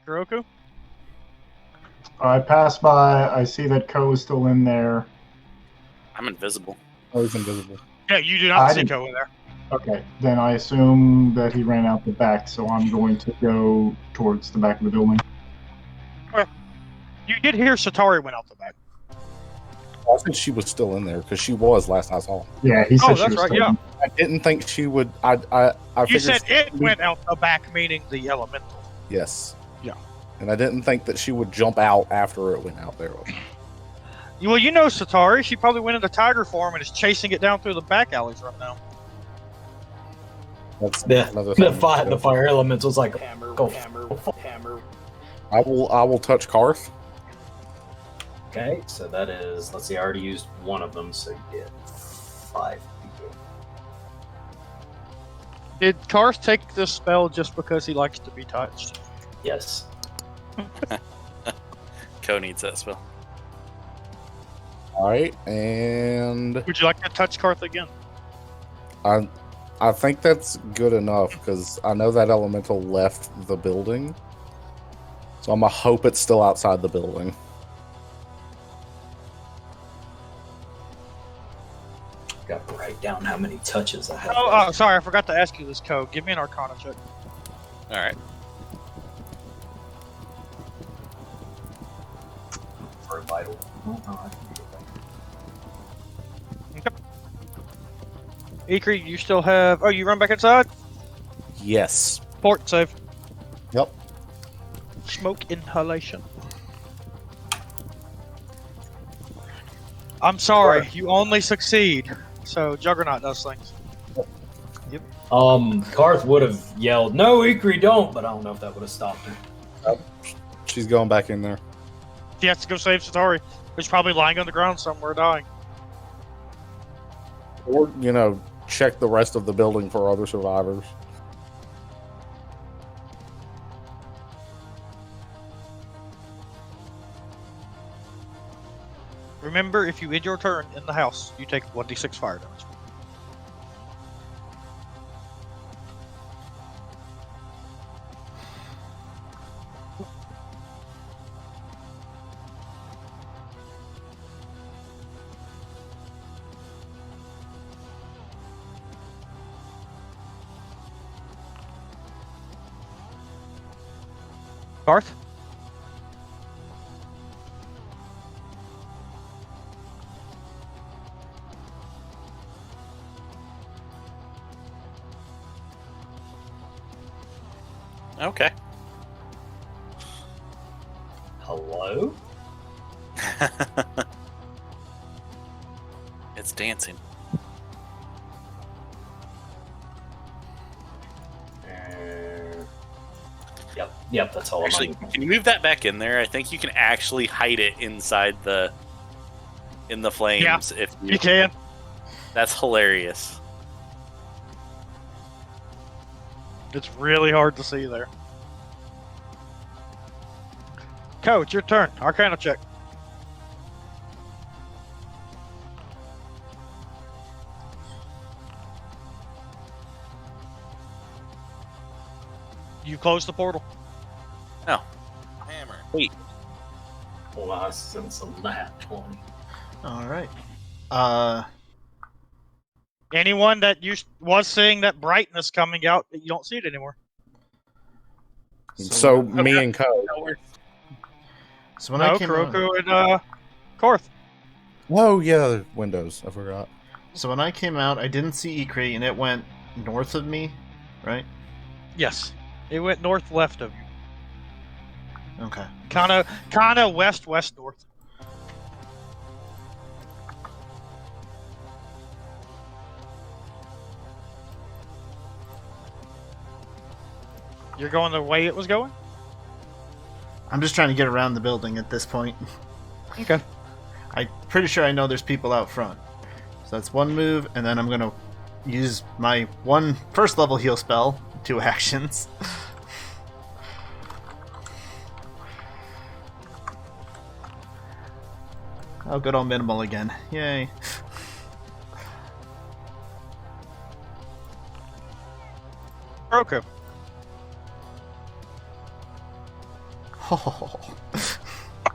Kuroku? I pass by. I see that Ko is still in there. I'm invisible. Oh, he's invisible. Yeah, you do not see Ko in there. Okay, then I assume that he ran out the back, so I'm going to go towards the back of the building. You did hear Setari went out the back. I think she was still in there because she was last I saw. Yeah, he said Oh, she that's was right, still yeah. in. I didn't think she would. I You figured said it went out the back, meaning the elemental. Yes. Yeah. And I didn't think that she would jump out after it went out there. Well, you know Setari. She probably went into tiger form and is chasing it down through the back alleys right now. That's The another thing. the fire elemental's like Hammer. I will touch Karth. okay. So that is, let's see, I already used one of them, so you get 5. Did Karth take this spell just because he likes to be touched? Yes. Ko needs that spell. All right, and Would you like to touch Karth again? I think that's good enough because I know that elemental left the building, so I'm gonna hope it's still outside the building. Got to write down how many touches I have. Oh, sorry, I forgot to ask you this, Ko. Give me an Arcana check. All right. For vital. Oh, no, I can do it. Ikrie, you still have... Oh, you run back inside? Yes. Port save. Yep. Smoke inhalation. I'm sorry, you only succeed. So Juggernaut does things. Karth would have yelled, "No, Ikrie, don't!" But I don't know if that would have stopped her. She's going back in there. He has to go save Setari. He's probably lying on the ground somewhere dying. Or, check the rest of the building for other survivors. Remember, if you end your turn in the house, you take 1d6 fire damage. Garth? Okay. Hello? It's dancing. Yep, that's all Actually, I'm can you move that back in there? I think you can actually hide it inside in the flames. Yeah, if you can. That's hilarious. It's really hard to see there. Coach, your turn. Arcana check. You close the portal. No. Hammer. Wait. Well, I sense a nat 20. All right. Anyone that was seeing that brightness coming out, you don't see it anymore. So me and Ko. So when I No, came Kuroku and Korth. Oh yeah, windows. I forgot. So when I came out, I didn't see Ikrie, and it went north of me, right? Yes. It went north-left of you. Okay. Kind of west-west-north. You're going the way it was going? I'm just trying to get around the building at this point. Okay. I'm pretty sure I know there's people out front. So that's one move, and then I'm going to use my one first level heal spell, 2 actions. Oh, good old minimal again. Yay. Roku.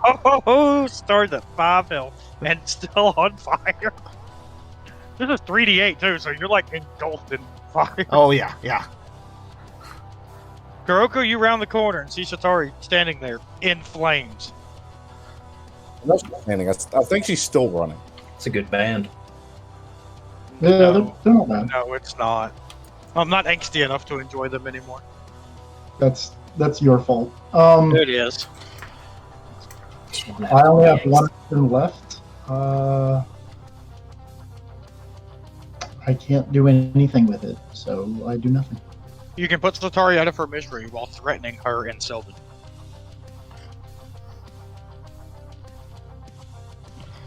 Oh, started at 5 health and still on fire. This is 3d8 too, so you're like engulfed in fire. Oh yeah, yeah. Kuroko, you round the corner and see Setari standing there in flames. That's standing. I think she's still running. It's a good band. Yeah, No. they're not bad. No, it's not. I'm not angsty enough to enjoy them anymore. That's your fault. It is. I only have one action left. I can't do anything with it, so I do nothing. You can put Setari out of her misery while threatening her and Sylvan.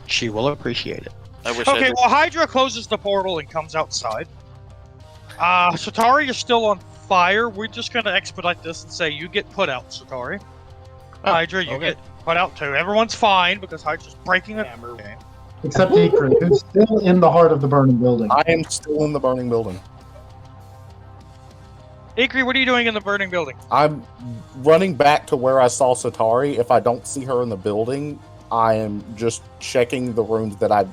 She will appreciate it. I wish I Okay, did. well, Hydra closes the portal and comes outside. Setari is still on fire. We're just going to expedite this and say you get put out, Setari. Hydra, you okay. get put out too. Everyone's fine because Hydra's breaking the hammer. Okay. Except Ikrie, who's still in the heart of the burning building. I am still in the burning building. Ikrie, what are you doing in the burning building? I'm running back to where I saw Setari. If I don't see her in the building, I am just checking the rooms that I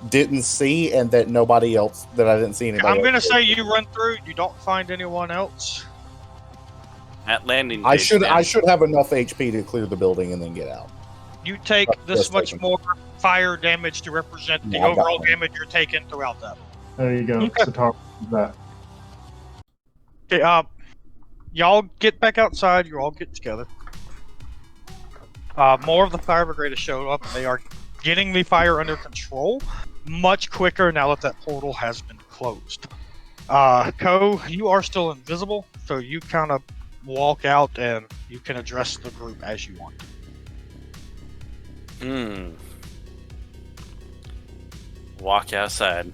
didn't see and that nobody else, that I didn't see anybody I'm going to else. say you run through, you don't find anyone else. At landing I page, should man. I should have enough HP to clear the building and then get out. You take this Just much taken. more fire damage to represent the Yeah, I got overall one. damage you're taking throughout that. There you go, Okay. Setari. That. Okay, y'all get back outside. You all get together. More of the fire brigade has showed up. They are getting the fire under control much quicker now that that portal has been closed. Ko, you are still invisible, so you kind of walk out and you can address the group as you want. Walk outside.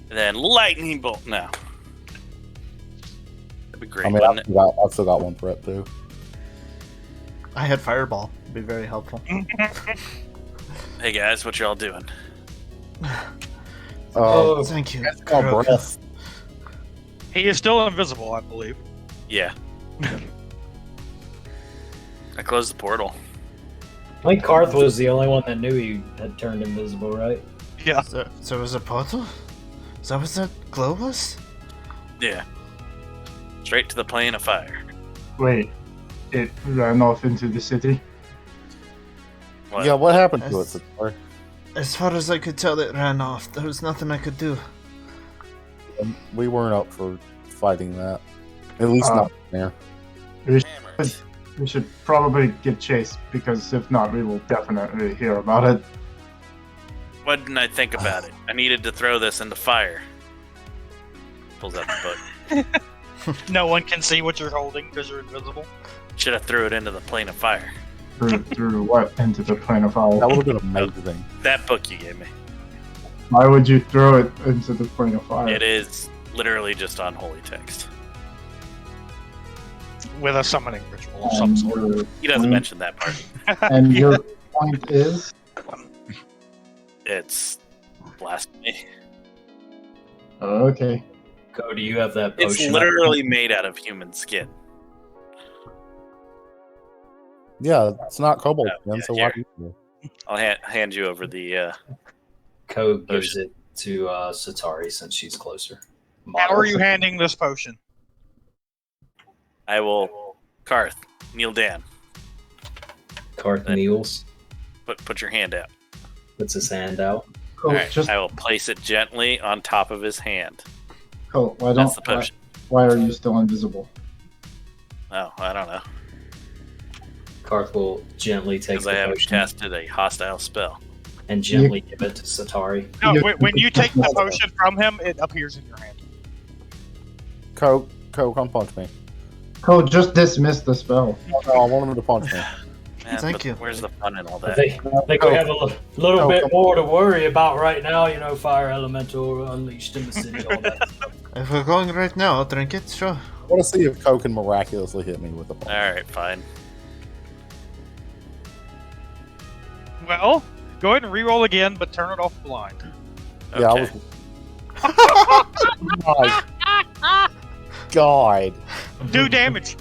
And then lightning bolt. No. That'd be great, I mean, wouldn't it? I've still got one threat too. I had fireball. It'd be very helpful. Hey guys, what y'all doing? Oh, thank you. That's called Kuroko. breath. He is still invisible, I believe. Yeah. I closed the portal. I think Karth was the only one that knew he had turned invisible, right? Yeah. So it was a portal? Is that what that glow was? Yeah. Straight to the plane of fire. Wait, it ran off into the city? What? Yeah, what happened to it, That's- Setari? As far as I could tell, it ran off. There was nothing I could do. We weren't up for fighting that. At least not there. Hammered. We should probably get chased, because if not, we will definitely hear about it. What didn't I think about it? I needed to throw this into fire. Pulls out the book. No one can see what you're holding because you're invisible. Should have threw it into the plane of fire. Through what? Into the plane of fire. That would have been amazing. That book you gave me. Why would you throw it into the plane of fire? It is literally just unholy text. With a summoning ritual of some And sort. your, He doesn't mention that part. and your point is? It's blasphemy. Okay. Ko, do you have that potion? It's literally made out of human skin. Yeah, it's not kobold Yeah, skin, so yeah, why do you? I'll hand you over the. Ko gives it to Setari since she's closer. How are you handing this potion? I will. Karth, kneel down. Karth kneels, Put your hand out. puts his hand out. Cool. All right. Just I will place it gently on top of his hand. cool. Why That's don't? the potion. Why are you still invisible? Oh, I don't know. Karth will gently take Because the I haven't potion casted a hostile spell. and gently give it to Setari. No, You- when you take the potion from him, it appears in your hand. Ko, come punch me. Cool. Just dismiss the spell. No, I want him to punch me. Man, Thank but you. Where's the fun in all I that? think we have a little bit more to worry about right now. You know, fire elemental unleashed in the city, all that. If we're going right now, I'll drink it, sure. I want to see if Ko can miraculously hit me with a punch. All right, fine. Well, go ahead and re-roll again, but turn it off blind. Okay. Yeah, I was. My God. Do damage.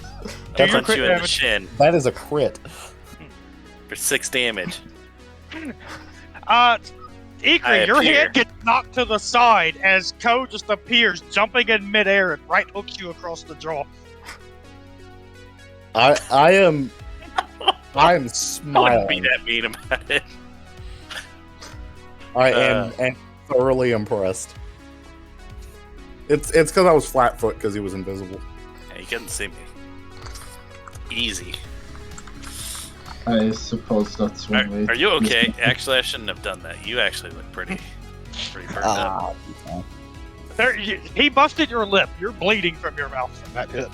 Do your punch crit you in the damage. shin That is a crit. for 6 damage. Ikrie, your appear. hand gets knocked to the side as Ko just appears, jumping in midair and right hooks you across the jaw. I am I wouldn't be smiling. that mean about it. I am thoroughly impressed. It's because I was flat-foot because he was invisible. Yeah, you couldn't see me. Easy. I suppose that's one way. Are you okay? Actually, I shouldn't have done that. You actually look pretty burned up. He busted your lip. You're bleeding from your mouth from that hit.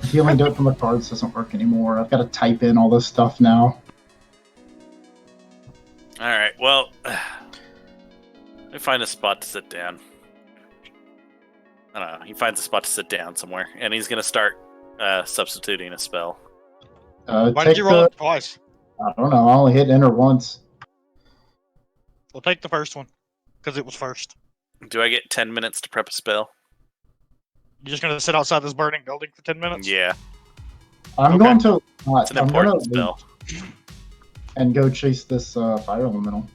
Healing dirt from the cards doesn't work anymore. I've got to type in all this stuff now. All right. Well, let me find a spot to sit down. I don't know. He finds a spot to sit down somewhere, and he's gonna start substituting a spell. Why did you roll it twice? I don't know. I only hit enter once. We'll take the first one, because it was first. Do I get 10 minutes to prep a spell? You're just going to sit outside this burning building for 10 minutes? Yeah, I'm Okay. going to. it's an I'm going important to spell. and go chase this fire elemental.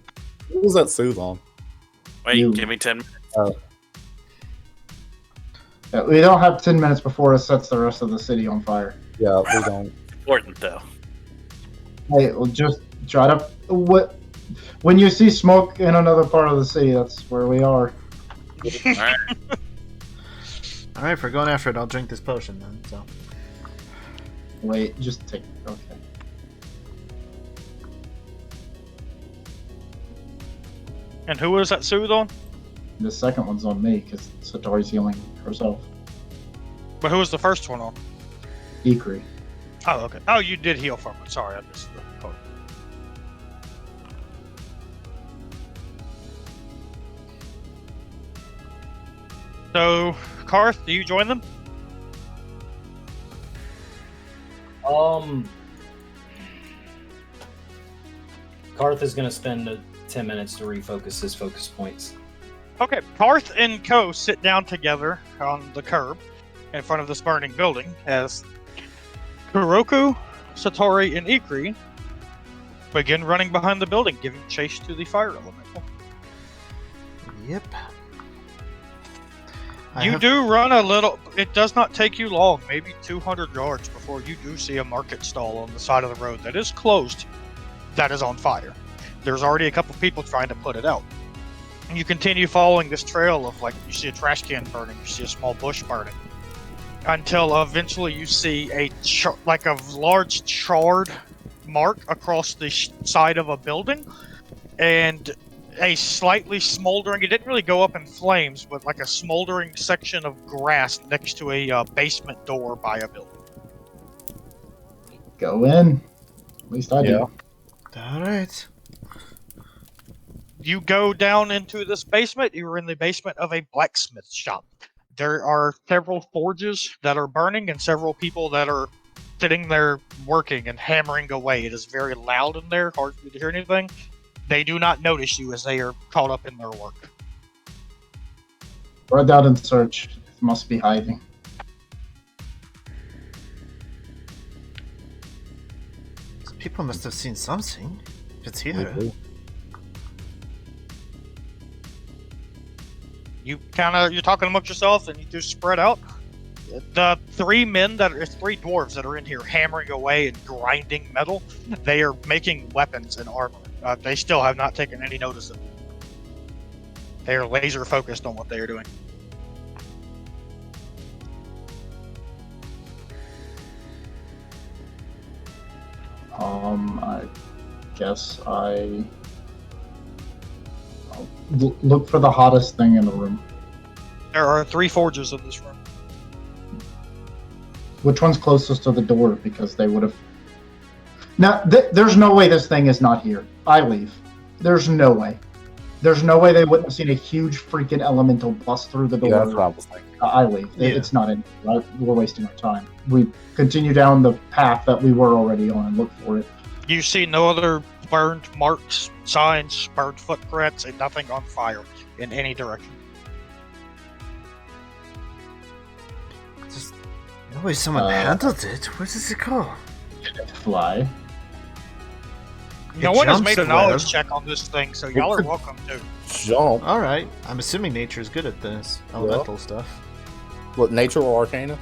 What was that soothe on? Wait, You- give me 10 minutes. We don't have 10 minutes before it sets the rest of the city on fire. Yeah, we don't. Important though. Hey, well, just try to. When you see smoke in another part of the city, that's where we are. All right. All right, if we're going after it, I'll drink this potion then. So Wait, just take. Okay. And who was that soothe on? The second one's on me because Setari's healing herself. But who was the first one on? Ikrie. Oh, okay. Oh, you did heal from it. Sorry, I missed the code. So, Karth, do you join them? Karth is going to spend 10 minutes to refocus his focus points. Okay, Karth and Ko sit down together on the curb in front of this burning building as Kuroku, Setari, and Ikrie begin running behind the building, giving chase to the fire elemental. yep. You do run a little. It does not take you long, maybe 200 yards, before you do see a market stall on the side of the road that is closed, that is on fire. There's already a couple people trying to put it out. And you continue following this trail of, like, you see a trash can burning, you see a small bush burning, until eventually you see a large charred mark across the side of a building, and a slightly smoldering, it didn't really go up in flames, but like a smoldering section of grass next to a basement door by a building. Go in. At least I do. All right. You go down into this basement, you're in the basement of a blacksmith shop. There are several forges that are burning and several people that are sitting there working and hammering away. It is very loud in there, hard for you to hear anything. They do not notice you as they are caught up in their work. Run out and search. It must be hiding. People must have seen something. If it's here. You're talking amongst yourself and you just spread out. The three dwarves that are in here hammering away and grinding metal, they are making weapons and armor. They still have not taken any notice of it. They are laser focused on what they are doing. I guess I'll look for the hottest thing in the room. There are 3 forges in this room. Which one's closest to the door? Because they would have. Now, there's no way this thing is not here. I leave. There's no way. There's no way they wouldn't have seen a huge freaking elemental bust through the door. Yeah, that's what I was thinking. I leave. Yeah. It's not in. Right? We're wasting our time. We continue down the path that we were already on and look for it. You see no other burned marks, signs, burned footprints, and nothing on fire in any direction. Just No way someone handled it. Where does it go? Fly. No It one has jumps made a the knowledge web. check on this thing, so y'all are could- welcome to. Jump. All right. I'm assuming nature's good at this elemental stuff. What, nature or arcana?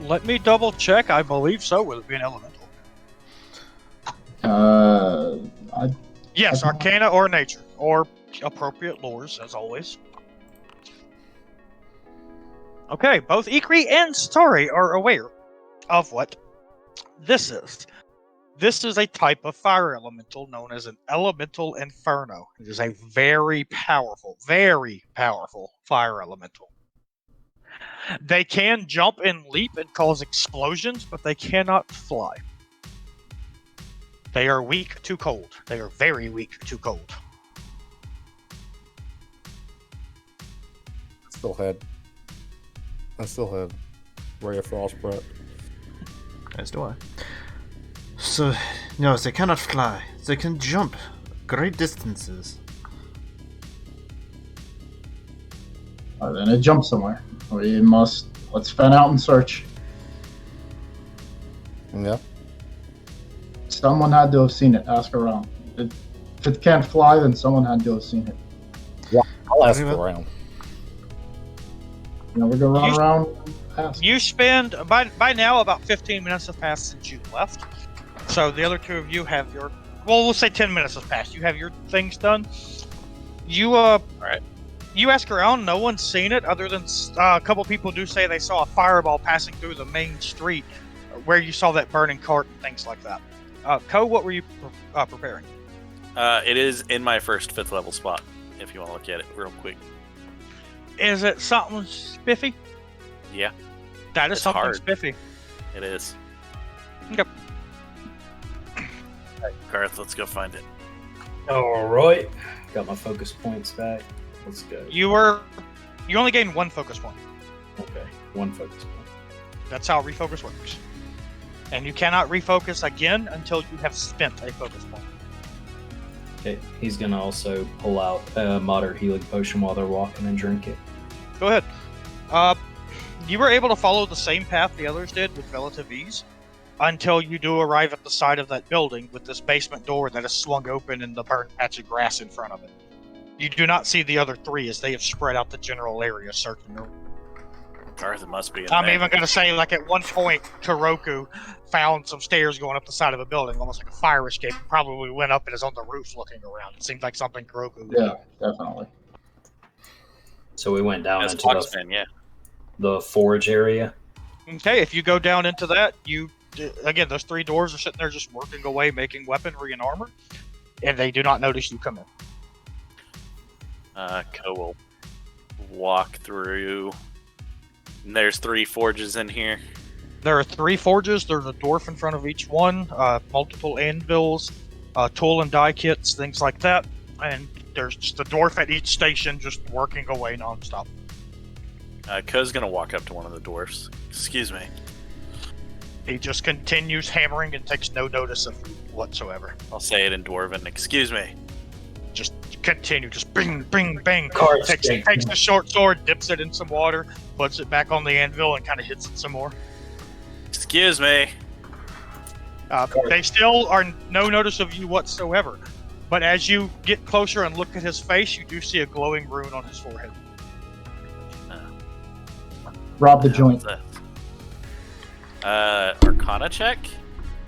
Let me double check. I believe so. Will it be an elemental? I- Yes, Arcana or Nature, or appropriate lores, as always. Okay, both Ikrie and Setari are aware of what this is. This is a type of fire elemental known as an elemental inferno. It is a very powerful fire elemental. They can jump and leap and cause explosions, but they cannot fly. They are weak to cold. They are very weak to cold. I still had Ray of Frost prep. As do I. So, no, they cannot fly. They can jump great distances. Then it jumps somewhere. Let's fan out and search. Yeah. Someone had to have seen it. Ask around. If it can't fly, then someone had to have seen it. I'll ask Anyone? around. We're gonna run around and ask. You spend, by now, about 15 minutes have passed since you left. So the other two of you have your, well, we'll say 10 minutes has passed. You have your things done. You, you ask around, no one's seen it, other than a couple people do say they saw a fireball passing through the main street where you saw that burning cart and things like that. Ko, what were you preparing? It is in my first 5th level spot, if you want to look at it real quick. Is it something spiffy? Yeah, That is It's something hard. spiffy. it is. Okay. Alright, Garth, let's go find it. All right. Got my focus points back. Let's go. You only gained one focus point. Okay. One focus point. That's how refocus works. And you cannot refocus again until you have spent a focus point. Okay. He's gonna also pull out a moderate healing potion while they're walking and drink it. Go ahead. You were able to follow the same path the others did with relative ease until you do arrive at the side of that building with this basement door that is swung open and the burnt patch of grass in front of it. You do not see the other three as they have spread out the general area searching. Garth, it must be in I'm there. even going to say, like, at one point, Kuroku found some stairs going up the side of a building, almost like a fire escape. Probably went up and is on the roof looking around. It seemed like something Kuroku would Yeah, definitely. So we went down As into Foxman, yeah. the forge area. do. Okay, if you go down into that, again, those three doors are sitting there just working away, making weaponry and armor, and they do not notice you come in. Ko will walk through. And there's 3 forges in here. There are 3 forges. There's a dwarf in front of each one, multiple anvils, tool and die kits, things like that. And there's just a dwarf at each station just working away nonstop. Ko's gonna walk up to one of the dwarfs. Excuse me. He just continues hammering and takes no notice of you whatsoever. I'll say it in Dwarven. Excuse me. Just continue, just bing, bing, bing. Cards Takes the short sword, dips it in some water, puts it back on the anvil, and kind of hits it some more. Excuse me. They still are no notice of you whatsoever. But as you get closer and look at his face, you do see a glowing rune on his forehead. Rob the joint. What's that? Arcana check?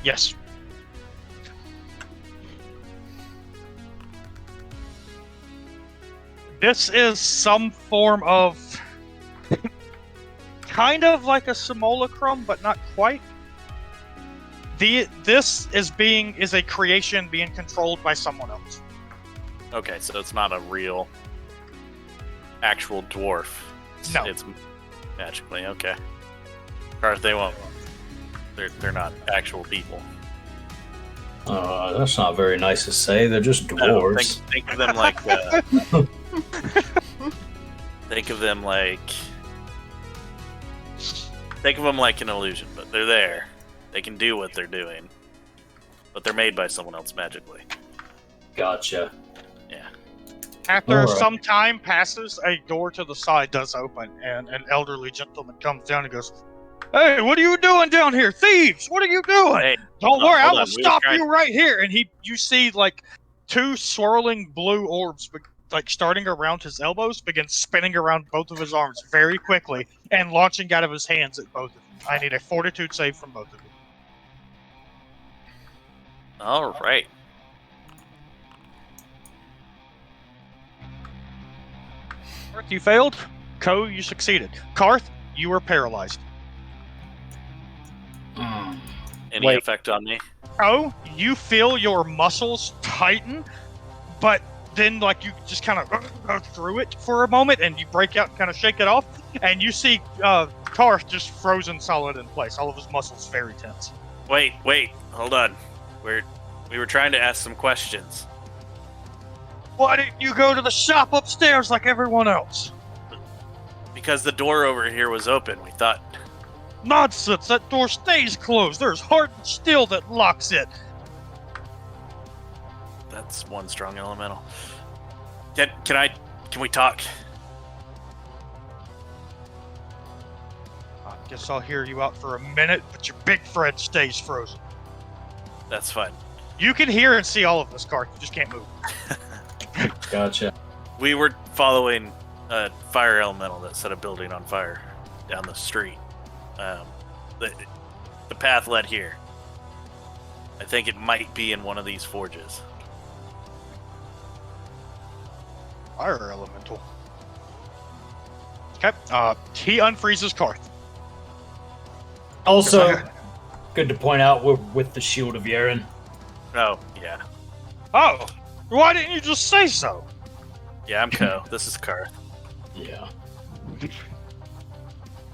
Yes. This is some form of kind of like a simulacrum, but not quite. This is a creation being controlled by someone else. Okay, so it's not a real, actual dwarf. No. It's magically, okay. Garth, they won't. They're not actual people. That's not very nice to say. They're just No, dwarves. think of them like. Think of them like. Think of them like an illusion, but they're there. They can do what they're doing, but they're made by someone else magically. Gotcha. Yeah. After Alright. some time passes, a door to the side does open, and an elderly gentleman comes down and goes, Hey, what are you doing down here? Thieves, what are you doing? Hey, Don't no, worry, I hold will on, we were stop trying- you right here. And you see like 2 swirling blue orbs, like starting around his elbows, begin spinning around both of his arms very quickly and launching out of his hands at both of you. I need a fortitude save from both of you. All right. Karth, you failed. Ko, you succeeded. Karth, you were paralyzed. Any Wait. effect on me? Ko, you feel your muscles tighten, but then like you just kind of go through it for a moment and you break out and kind of shake it off, and you see Karth just frozen solid in place. All of his muscles very tense. Wait, hold on. We were trying to ask some questions. Why didn't you go to the shop upstairs like everyone else? Because the door over here was open, we thought. Nonsense! That door stays closed. There's hardened steel that locks it. That's one strong elemental. Can we talk? I guess I'll hear you out for a minute, but your big friend stays frozen. That's fine. You can hear and see all of this, Karth. You just can't move. Gotcha. We were following a fire elemental that set a building on fire down the street. The path led here. I think it might be in one of these forges. Fire elemental. Okay. He unfreezes Karth. Also, good to point out, we're with the Shield of Yeren. Oh, yeah. Oh, why didn't you just say so? Yeah, I'm Ko. This is Karth. Yeah.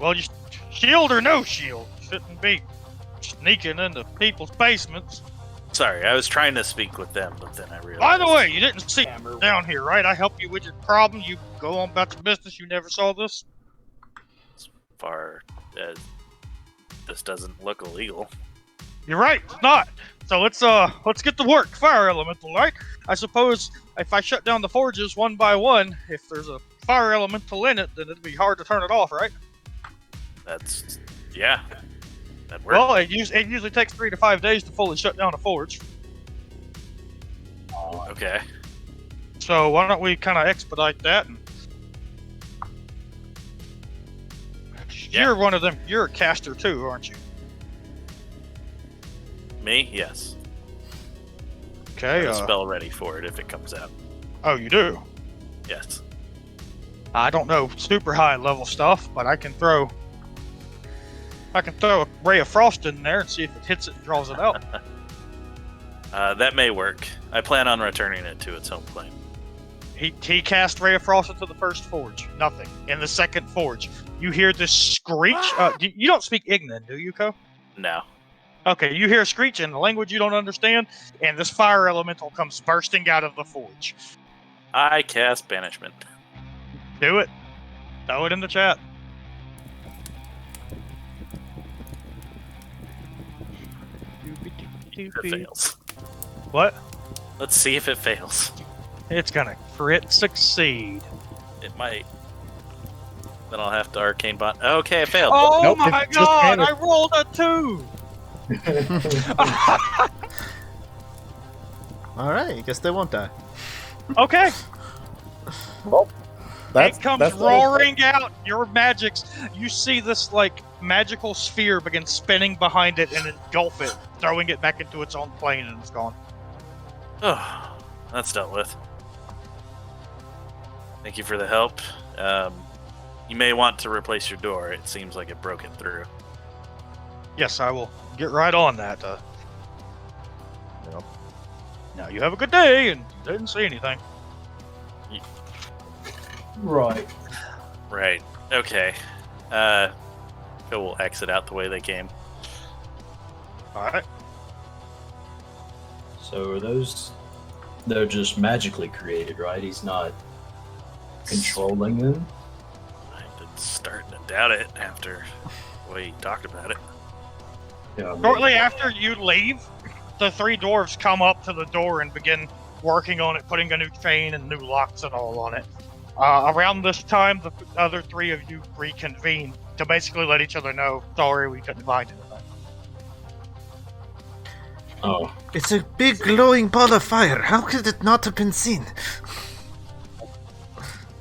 Well, you shield or no shield, shouldn't be sneaking into people's basements. Sorry, I was trying to speak with them, but then I realized... By the way, you didn't see down here, right? I helped you with your problem. You go on about your business. You never saw this. As far as this doesn't look illegal. You're right. It's not. So let's get to work. Fire elemental, right? I suppose if I shut down the forges one by one, if there's a fire elemental in it, then it'd be hard to turn it off, right? That's... yeah. That works. Well, it usually takes 3 to 5 days to fully shut down a forge. Okay. So why don't we kind of expedite that? And... Yeah. You're one of them. You're a caster too, aren't you? Me? Yes. I Okay. have a spell ready for it if it comes out. Oh, you do? Yes. I don't know super high level stuff, but I can throw a ray of frost in there and see if it hits it and draws it out. That may work. I plan on returning it to its home plane. He cast ray of frost into the first forge. Nothing. In the second forge, you hear this screech. You don't speak Ignan, do you, Ko? No. Okay, you hear a screech in a language you don't understand, and this fire elemental comes bursting out of the forge. I cast banishment. Do it. Throw it in the chat. It fails. What? Let's see if it fails. It's gonna crit succeed. It might. Then I'll have to arcane bot. Okay, it failed. Oh Nope, my it's just god! damage. I rolled a 2. Alright, I guess they won't die. Okay. That's, It comes that's roaring out. Your magics. You see this like magical sphere begin spinning behind it and engulf it, throwing it back into its own plane, and it's gone. Oh, that's dealt with. Thank you for the help. You may want to replace your door. It seems like it broke it through. Yes, I will get right on that. Now you have a good day, and you didn't see anything. Right. Right. Okay. We'll exit out the way they came. All right. So are those... they're just magically created, right? He's not controlling them? I'm starting to doubt it after the way you talked about it. Yeah, Shortly after you leave, the 3 dwarves come up to the door and begin working on it, putting a new chain and new locks and all on it. Around this time, the other 3 of you reconvene, to basically let each other know, sorry, we couldn't find anything. Oh, It's a big glowing ball of fire. How could it not have been seen?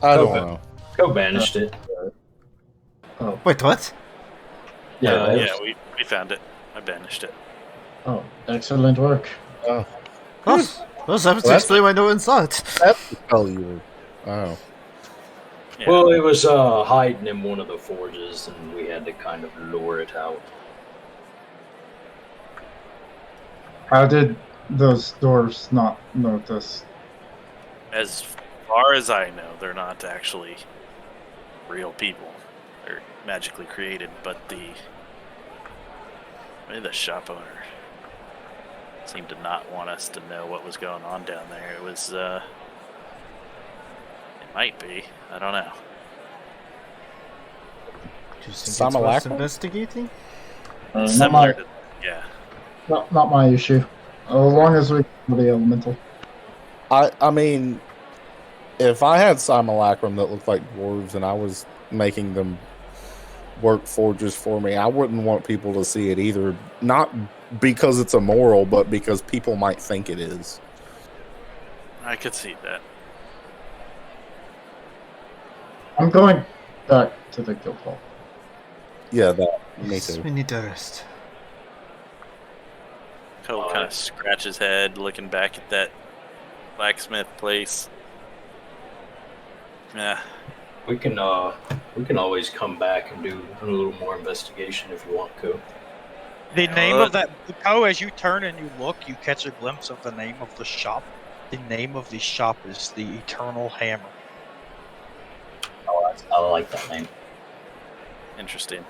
I don't Okay. know. Go banished it. Wait, what? Yeah, Yeah, we found it. I banished it. Oh, excellent work. Oh, that would that's- explain why no one saw it. That's the spell you were. Oh. Yeah. Well, it was hiding in one of the forges, and we had to kind of lure it out. How did those dwarves not notice? As far as I know, they're not actually real people. They're magically created, but maybe the shop owner seemed to not want us to know what was going on down there. It was, it might be. I don't know. Do you think it's Simulacrum? worth investigating? Not Similar my, to, yeah. not my issue. As long as we know the elemental. I mean, if I had simulacrum that looked like dwarves and I was making them work forges for me, I wouldn't want people to see it either. Not because it's immoral, but because people might think it is. I could see that. I'm going back to the guild hall. Yeah, that. Me Yes, too. we need to rest. Cole kind of scratches his head, looking back at that blacksmith place. Yeah. We can always come back and do a little more investigation if you want to. The Yeah, name well, of that, as you turn and you look, you catch a glimpse of the name of the shop. The name of the shop is the Eternal Hammer. I like that name. Interesting.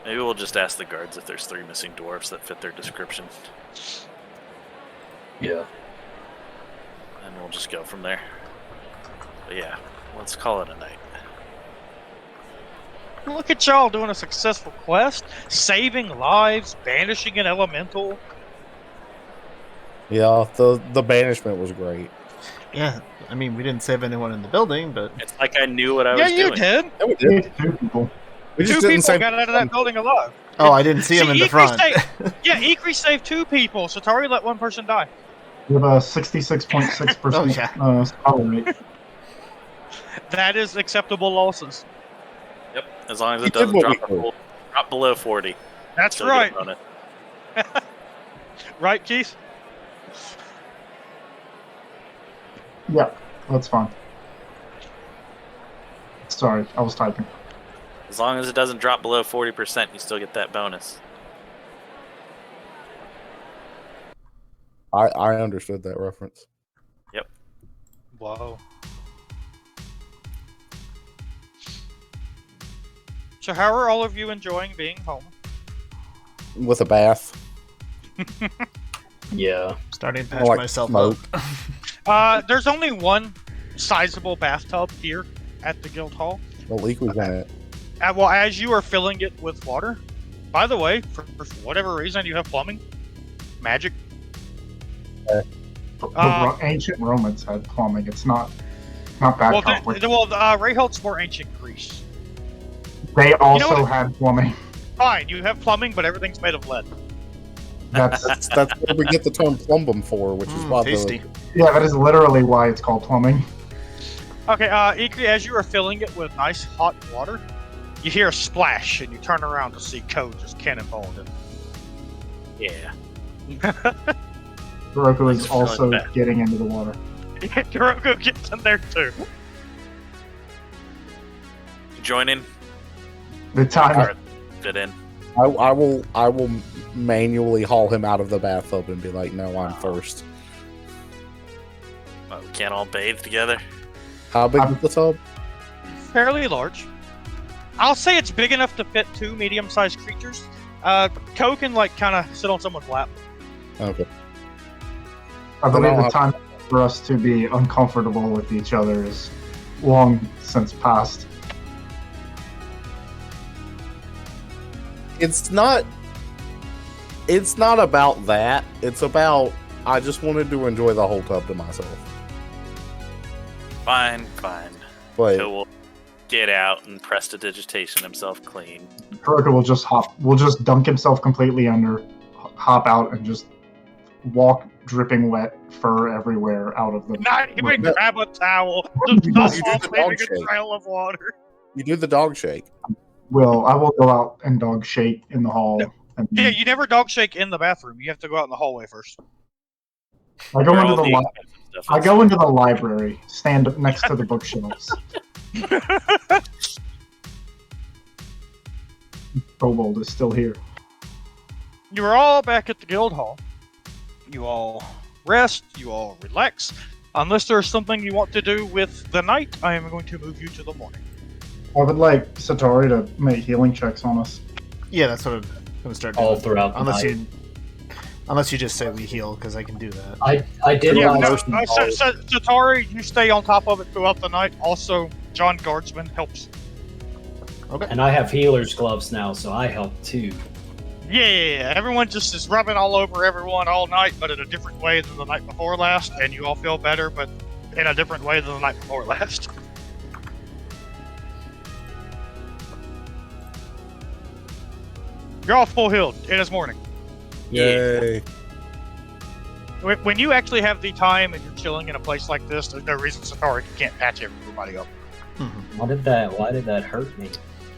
Maybe we'll just ask the guards if there's 3 missing dwarves that fit their description, Yeah. and we'll just go from there. But yeah, let's call it a night. Look at y'all doing a successful quest, saving lives, banishing an elemental. Yeah, the banishment was great. Yeah, I mean, we didn't save anyone in the building, but It's like I knew what I Yeah, was you doing. did. Yeah, we did. 2 people. We just 2 didn't people say. got out of that building alive. oh, I didn't see him in the Ikrie front. Ikrie saved 2 people. Setari let 1 person die. We have a 66.6% Oh, yeah. scholar rate. That is acceptable losses. Yep, as long as We it did doesn't what drop, we could. drop below 40. That's Still get right. a bonus. Right, Keith? Yeah, that's fine. Sorry, I was typing. As long as it doesn't drop below 40%, you still get that bonus. I understood that reference. Whoa. So how are all of you enjoying being home? With a bath. Yeah. Starting to I patch like myself smoke. up. There's only one sizable bathtub here at the guild hall. Well, leak was in it. Well, as you are filling it with water, by the way, for whatever reason, you have plumbing, magic. Ancient Romans had plumbing. It's not that Well, complicated. Rayhold's more ancient Greece. They also what? had plumbing. Fine, you have plumbing, but everything's made of lead. That's That's what we get the term plumbum for, which is why Tasty. yeah, that is literally why it's called plumbing. Okay, Ikrie, as you are filling it with nice hot water, you hear a splash, and you turn around to see Ko just cannonballing it. Yeah. Roku is It's really also bad. getting into the water. Kuroko gets in there too. Join in. The time Or fit in. I will manually haul him out of the bathtub and be like, no, I'm first. Oh, we can't all bathe together. How big is the tub? Fairly large. I'll say it's big enough to fit 2 medium-sized creatures. Ko can kind of sit on someone's lap. Okay. I believe I'll the have- time for us to be uncomfortable with each other is long since past. It's not about that. It's about I just wanted to enjoy the whole tub to myself. Fine. But So get out and prestidigitation himself clean. Kuroka will just dunk himself completely under, hop out, and just walk dripping wet, fur everywhere out of the... Not even No. grab a towel. You Just do off the leaving dog a shake. trail of water. You do the dog shake. I will go out and dog shake in the hall. No. And Yeah, you never dog shake in the bathroom. You have to go out in the hallway first. I go Where into all the the expensive stuff I is. go into the library, stand up next to the bookshelves. Kobold is still here. You are all back at the guild hall. You all rest. You all relax. Unless there's something you want to do with the night, I am going to move you to the morning. I would like Setari to make healing checks on us. Yeah, that's what I'm gonna start doing. All throughout the unless night. unless you just say we heal, because I can do that. I did Yeah, last no, Setari, you stay on top of it throughout the night. Also, John Guardsman helps. Okay. and I have healer's gloves now, so I help too. Yeah, everyone just is rubbing all over everyone all night, but in a different way than the night before last, and you all feel better, but in a different way than the night before last. You're all full healed. It is morning. Yay. When you actually have the time and you're chilling in a place like this, there's no reason Setari can't patch everybody up. Mhm. Why did that hurt me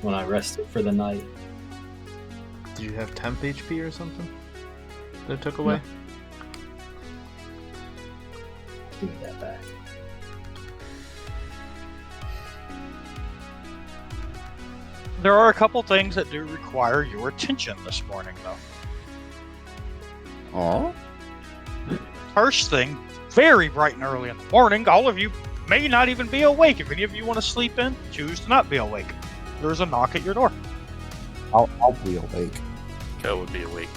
when I rested for the night? Did you have temp HP or something that it took away? Give me that back. There are a couple things that do require your attention this morning, though. Aw. First thing, very bright and early in the morning, all of you may not even be awake. If any of you want to sleep in, choose to not be awake. There's a knock at your door. I'll be awake. Ko would be awake.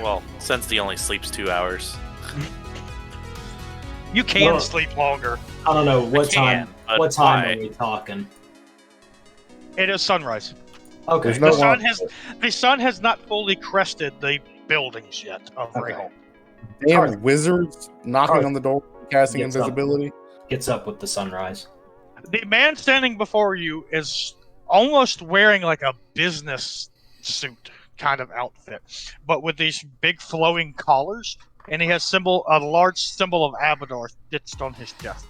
Well, since he only sleeps 2 hours. You can Well- sleep longer. I don't know what can, time. but What time why? are we talking? It is sunrise. Okay. There's no The sun has not fully crested the buildings yet of Okay. Rayhole. damn Alright. wizards knocking Alright. on the door, casting Gets up. invisibility. Gets up with the sunrise. The man standing before you is almost wearing like a business suit kind of outfit, but with these big flowing collars, and he has a large symbol of Abadar stitched on his chest.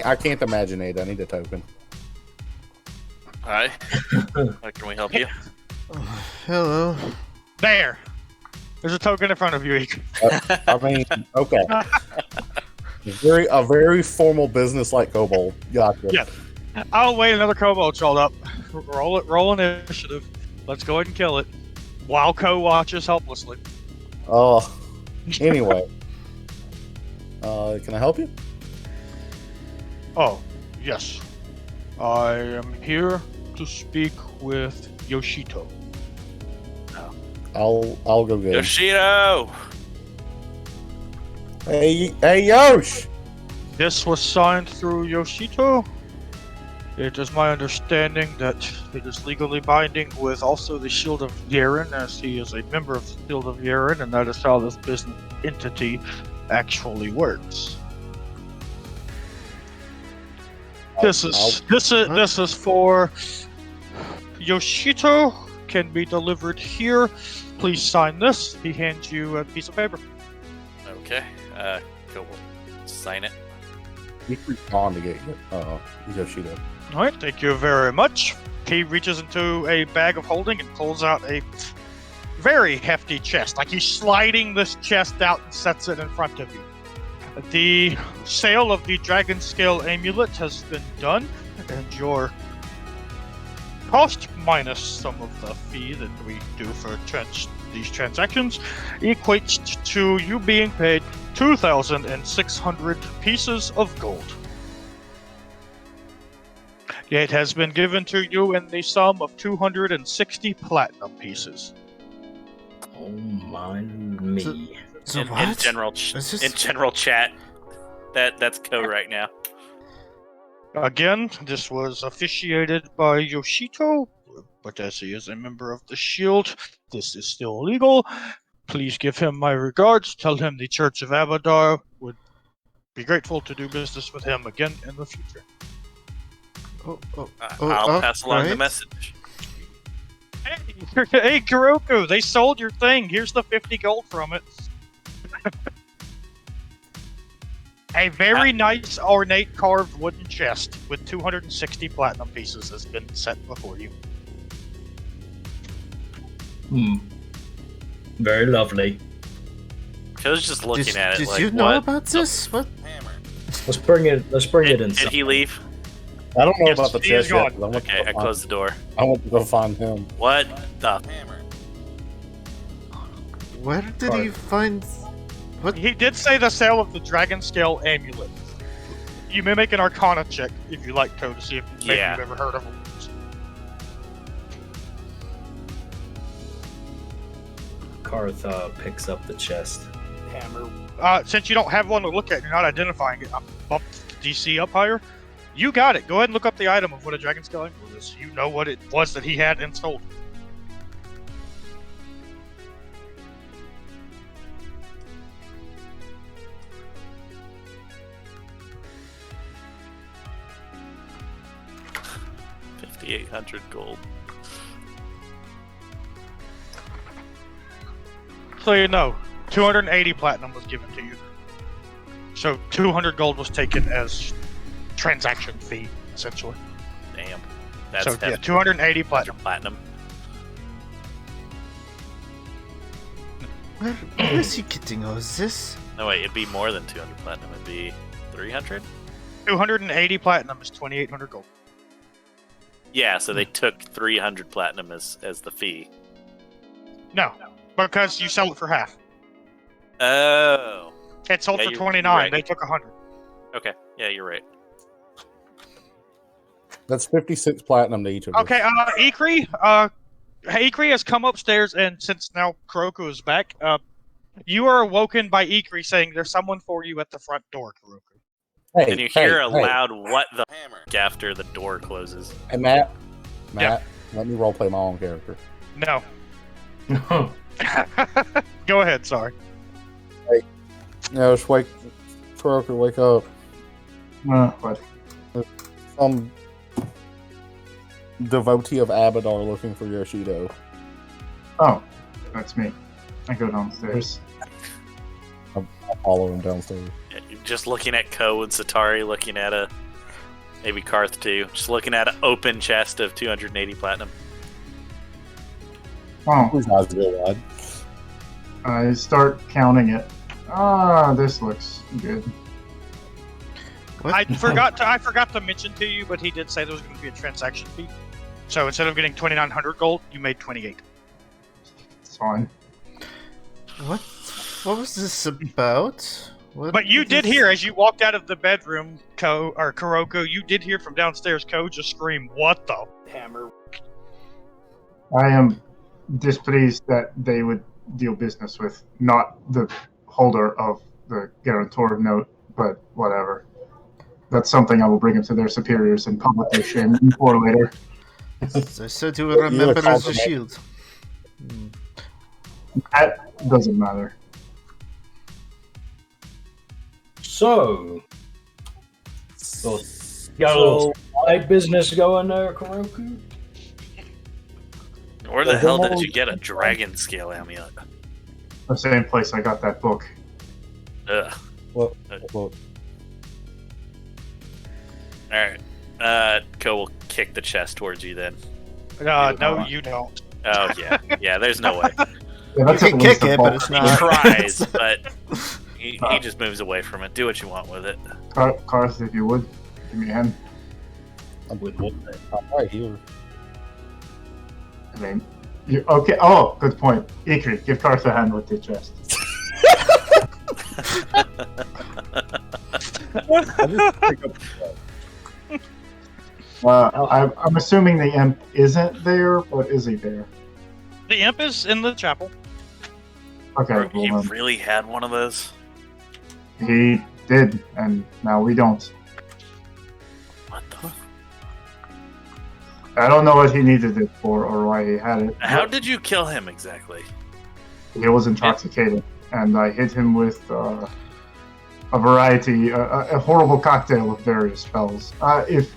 I can't imagine it. I need a token. Hi. How can we help you? Hello. There! There's a token in front of you, Ikrie. I mean, okay. A very formal business like Kobold. Gotcha. Yeah. Oh, wait, another kobold showed up. Roll initiative. Let's go ahead and kill it. While Ko watches helplessly. Anyway. Can I help you? Oh, yes. I am here to speak with Yoshito. I'll go get him. Yoshito! Hey Yosh! This was signed through Yoshito. It is my understanding that it is legally binding with also the Shield of Yeren, as he is a member of the Shield of Yeren, and that is how this business entity actually works. This is for Yoshito. Can be delivered here. Please sign this. He hands you a piece of paper. Okay. Ko will sign it. He's on to get Yoshito. All right, thank you very much. He reaches into a bag of holding and pulls out a very hefty chest. Like he's sliding this chest out and sets it in front of you. The sale of the Dragon Scale Amulet has been done, and your cost minus some of the fee that we do for these transactions equates to you being paid 2,600 pieces of gold. It has been given to you in the sum of 260 platinum pieces. Oh my me. So in what? general, This is- in general chat, that's Ko right now. Again, this was officiated by Yoshito, but as he is a member of the Shield, this is still legal. Please give him my regards. Tell him the Church of Abadar would be grateful to do business with him again in the future. I'll pass along the right. message. Hey, Kuroko, they sold your thing. Here's the 50 gold from it. A very nice, ornate carved wooden chest with 260 platinum pieces has been set before you. Very lovely. I was just looking at it Did like, you know what? about this? What? Let's bring it in. Did he leave? I don't know Yes, about the he is chest yet. gone. 'Cause I want to Okay, go I find- closed the door. I want to go find him. What the? Where did he find? He did say the sale of the dragon scale amulet. You may make an arcana check if you like, Code, to see if maybe Yeah. you've ever heard of him. Karth picks up the chest. Hammer. Since you don't have one to look at, you're not identifying it. I'm bumped DC up higher. You got it. Go ahead and look up the item of what a dragon scale amulet is. You know what it was that he had and sold. $5,800 gold. So you know, 280 platinum was given to you. So 200 gold was taken as transaction fee, essentially. Damn. That's So yeah, hefty. 280 platinum. Platinum. Where is he getting all this? No, wait, it'd be more than 200 platinum. It'd be 300? 280 platinum is 2,800 gold. Yeah, so they took 300 platinum as the fee. No, because you sell it for half. Oh. It sold Yeah, for you're 29. right. They took 100. Okay. Yeah, you're right. That's 56 platinum to each of us. Okay, Ikrie, Ikrie has come upstairs, and since now Kuroko is back, you are awoken by Ikrie saying there's someone for you at the front door, Kuroko. Hey, And you hear a hey, loud "what the" after the door closes. Hey, Matt, let me roleplay my own character. No. Go ahead, sorry. No, just wake up. What? Some devotee of Abadar looking for Yoshido. Oh, that's me. I go downstairs. I'll follow him downstairs. Yeah, you're just looking at Ko and Setari, looking at maybe Karth too. Just looking at an open chest of 280 platinum. Oh, His eyes go wide. I start counting it. Ah, this looks good. What? I forgot to mention to you, but he did say there was going to be a transaction fee. So instead of getting 2,900 gold, you made 28. It's fine. What? What was this about? What But you was did this? hear as you walked out of the bedroom, Kuroko, you did hear from downstairs, Ko just scream, "What the hammer?" I am displeased that they would deal business with not the holder of the guarantor note, but whatever. That's something I will bring up to their superiors and publicly shame them for later. They said you would remember as a shield. That doesn't matter. So, got a little side business going there, Kuroko? Where the hell did you get a dragon scale amulet? The same place I got that book. Ugh. Well, Alright. Ko will kick the chest towards you then. No, you don't. Oh, yeah. Yeah, there's no way. Yeah, You that's can at kick least a it, but it's He not. tries, but he just moves away from it. Do what you want with it. Karth, if you would, give me a hand. I'm right here. I mean, okay. Oh, good point. Ikrie, give Karth a hand with the chest. I just pick up I'm assuming the imp isn't there, but is he there? The imp is in the chapel. Okay, Bro, well, you really had one of those? he did, and now we don't. What the? I don't know what he needed it for or why he had it. How did you kill him exactly? He was intoxicated, and I hit him with a variety, a horrible cocktail of various spells. If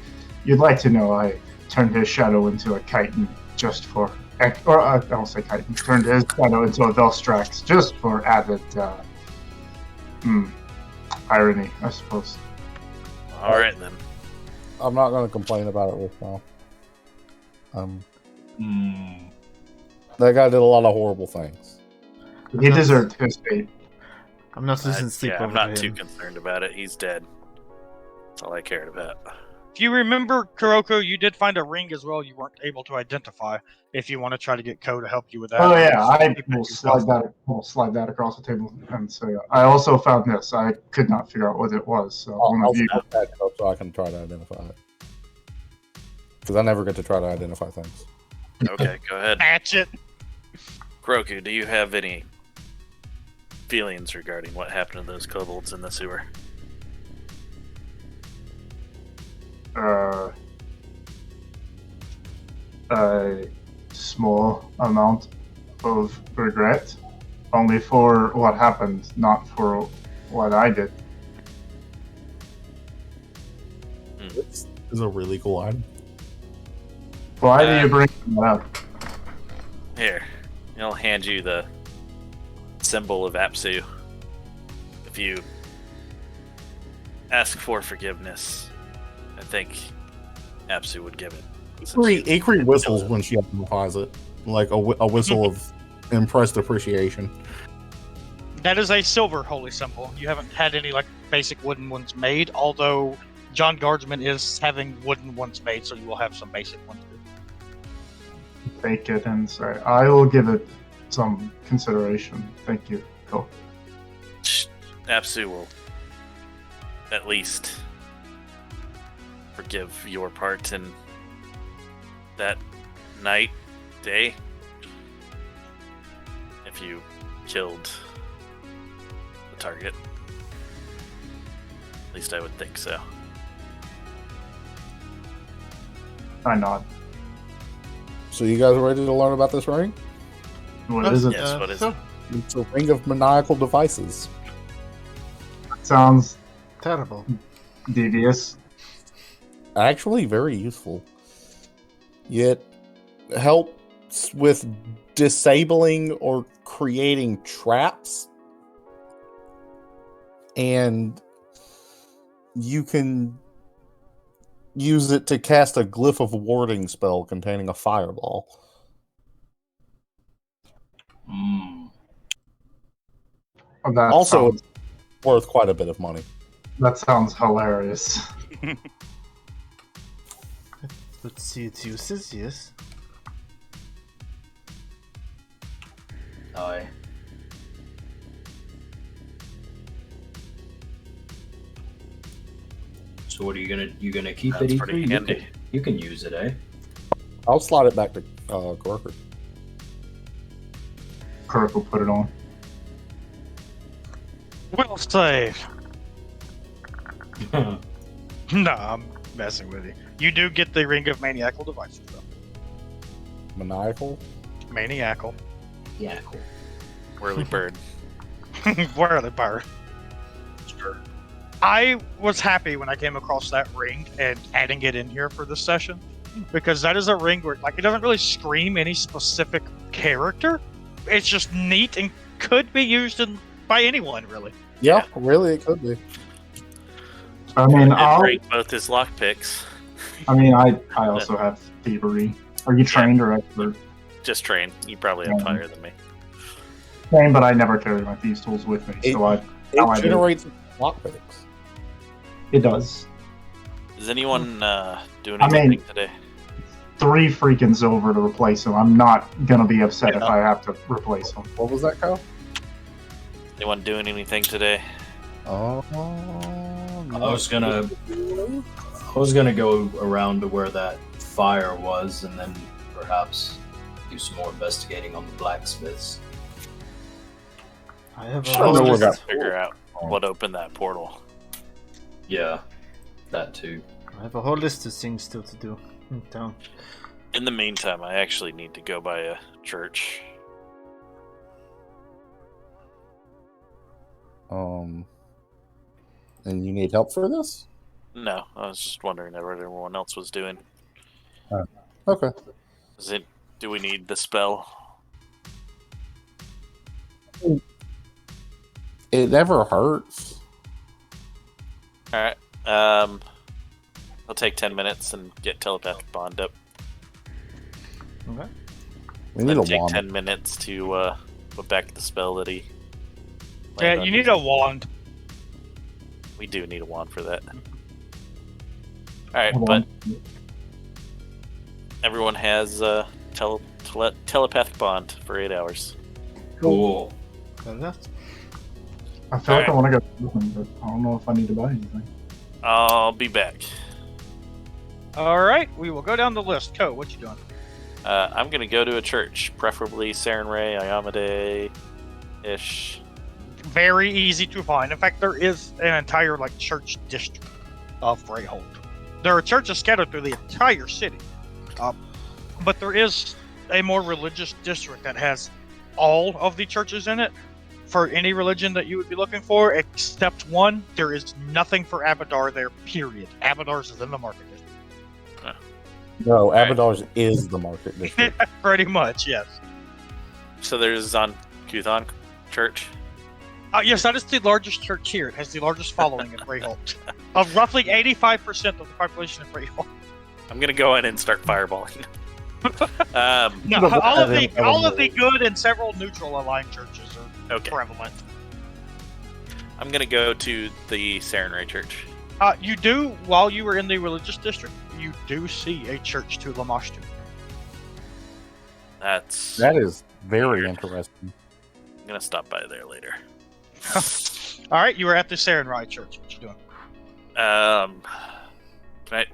you'd like to know I turned his shadow into a chitin just for, or I don't say chitin, turned his shadow into a Velstrax just for added irony, I suppose. All right then. I'm not going to complain about it right now. That guy did a lot of horrible things. He deserved his fate. I'm not losing sleep over I'm not him. too concerned about it. He's dead. That's all I cared about. If you remember, Kuroko, you did find a ring as well you weren't able to identify. If you want to try to get Ko to help you with that. Oh yeah, I Keep it will yourself. slide that across the table and say, I also found this. I could not figure out what it was. So one I'll of you. flip that up so I can try to identify it. Because I never get to try to identify things. Okay, go ahead. Match it. Kroku, do you have any feelings regarding what happened to those kobolds in the sewer? A small amount of regret, only for what happened, not for what I did. This is a really cool item. Why do you bring that up? Here, I'll hand you the symbol of Apsu. If you ask for forgiveness, I think Apsu would give it. Ikrie whistles when she identifies it, like a whistle of impressed appreciation. That is a silver holy symbol. You haven't had any like basic wooden ones made, although John Guardsman is having wooden ones made, so you will have some basic ones. Take it and say, I will give it some consideration. Thank you. Cool. Apsu will at least forgive your part in that day, if you killed the target. At least I would think so. I nod. So you guys are ready to learn about this ring? What is it? Yes, what is it? It's a ring of maniacal devices. Sounds Terrible. devious. Actually, very useful. It helps with disabling or creating traps. And you can use it to cast a glyph of warding spell containing a fireball. That Also, sounds, worth quite a bit of money. that sounds hilarious. Let's see its uses, yes. Aye. So what are you gonna keep That's it, pretty Ikrie? handy. You can use it, eh? I'll slide it back to Corker. Kirk will put it on. Well saved. No, I'm messing with you. You do get the Ring of Maniacal Devices, though. Maniacal? Maniacal. Yeah, cool. Whirly bird. Where are the bird? I was happy when I came across that ring and adding it in here for this session, because that is a ring where like it doesn't really scream any specific character. It's just neat and could be used by anyone, really. Yeah, really, it could be. I mean, And break both his lockpicks. I also have thievery. Are you trained or expert? Just train. You probably have higher than me. Trained, but I never carry my thieves tools with me, so I how I It do. generates lockpicks. It does. Is anyone doing I mean- anything today? 3 freaking silver to replace them. I'm not gonna be upset if I have to replace them. What was that, Kyle? Anyone doing anything today? Oh, I was gonna go around to where that fire was, and then perhaps do some more investigating on the blacksmiths. I have I don't know a where Just that- figure out what opened that portal. Yeah, that too. I have a whole list of things still to do in town. In the meantime, I actually need to go by a church. And you need help for this? No, I was just wondering what everyone else was doing. Okay. Do we need the spell? It never hurts. Alright. I'll take 10 minutes and get telepathic bond up. Okay. We need a Take wand. 10 minutes to put back the spell that he... Yeah, landed you on. need a wand. We do need a wand for that. Alright, Hold but on. everyone has telepathic bond for 8 hours. Cool. I feel like I want to go shopping, but I don't know if I need to buy anything. I'll be back. Alright, we will go down the list. Co, what you doing? I'm gonna go to a church, preferably Sarenrae, Ayamade-ish. Very easy to find. In fact, there is an entire church district of Greyhold. There are churches scattered through the entire city, but there is a more religious district that has all of the churches in it for any religion that you would be looking for, except one. There is nothing for Abadar there. Period. Abadar's is in the market district. No, Abadar's is the market district. Pretty much, yes. So there's on Kuthon Church. Yes, that is the largest church here. It has the largest following in Greyhold. Of roughly 85% of the population of Greyhold. I'm gonna go in and start fireballing. No, all of the good and several neutral aligned churches are Okay. prevalent. I'm gonna go to the Sarenrae Church. You do, while you were in the religious district, you do see a church to Lamashtu. That is very interesting. I'm gonna stop by there later. All right, you were at the Sarenrae church. What you doing? Can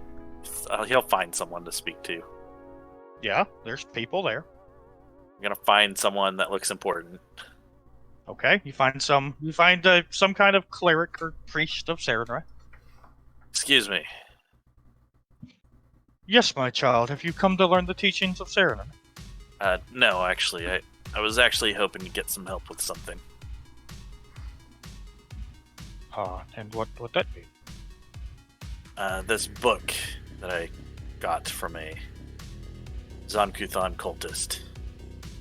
he'll find someone to speak to. Yeah, there's people there. I'm gonna find someone that looks important. Okay, you find some kind of cleric or priest of Sarenrae. Excuse me. Yes, my child. Have you come to learn the teachings of Sarenrae? No, actually, I was actually hoping to get some help with something. And what would that be? This book that I got from a Zon-Kuthon cultist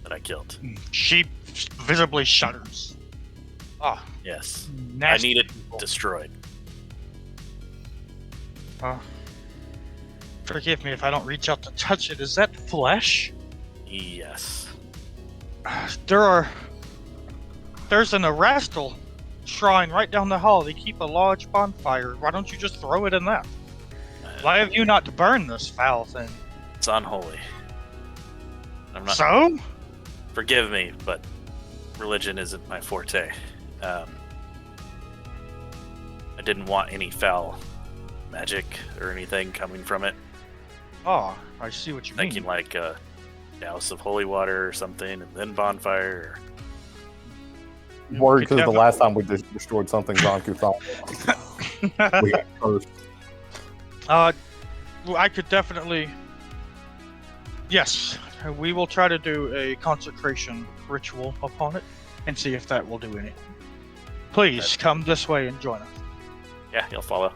that I killed. She visibly shudders. Yes. Nasty I need it people. destroyed. Forgive me if I don't reach out to touch it. Is that flesh? Yes. There's an Erastil shrine right down the hall. They keep a large bonfire. Why don't you just throw it in that? Why have you not burned this foul thing? It's unholy. I'm not. So? Forgive me, but religion isn't my forte. I didn't want any foul magic or anything coming from it. Oh, I see what you Thinking mean. like a douse of holy water or something, and then bonfire. Word, because the definitely- last time we just destroyed something, Zon-Kuthon, we got cursed. Well, I could definitely. Yes, we will try to do a consecration ritual upon it and see if that will do anything. Please come this way and join us. Yeah, you'll follow.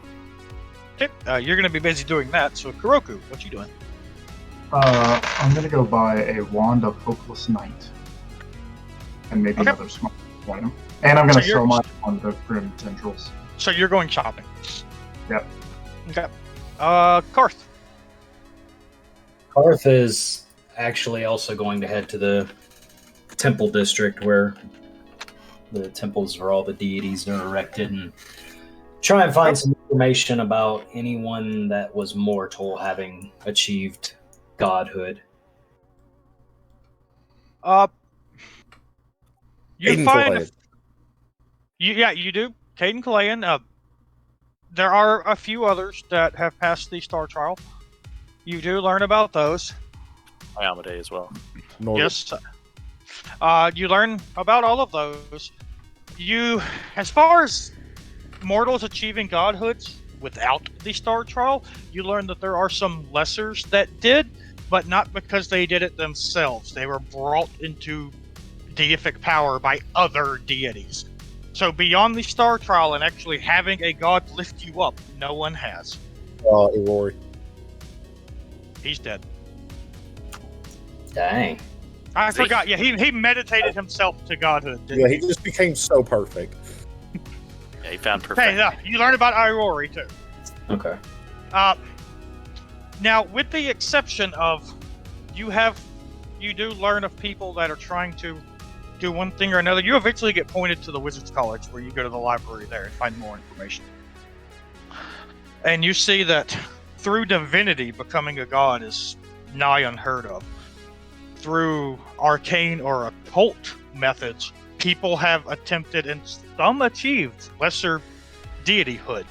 Okay, you're going to be busy doing that. So, Kuroku, what you doing? I'm gonna go buy a wand of hopeless night, and maybe Okay. another small item. And I'm gonna So you're- sell my wand of grim tendrils. So you're going shopping. Yep. Okay. Karth. Karth is actually also going to head to the temple district where the temples where all the deities are erected and try and find some information about anyone that was mortal having achieved godhood. You Aiden find Kalayan. you do. Caden Kalayan. There are a few others that have passed the star trial. You do learn about those. Ayamade as well. Yes. You learn about all of those. As far as mortals achieving godhoods without the star trial, you learn that there are some lessers that did, but not because they did it themselves. They were brought into deific power by other deities. So beyond the star trial and actually having a god lift you up, no one has. Rory. He's dead. Dang. I forgot. Yeah, he meditated himself to godhood. Didn't Yeah, he just became so perfect. Yeah, he found perfection. Hey, you learned about Irory too. Okay. Now, with the exception of you do learn of people that are trying to do one thing or another. You eventually get pointed to the Wizards College, where you go to the library there and find more information. And you see that through divinity, becoming a god is nigh unheard of. Through arcane or occult methods, people have attempted and some achieved lesser deityhood,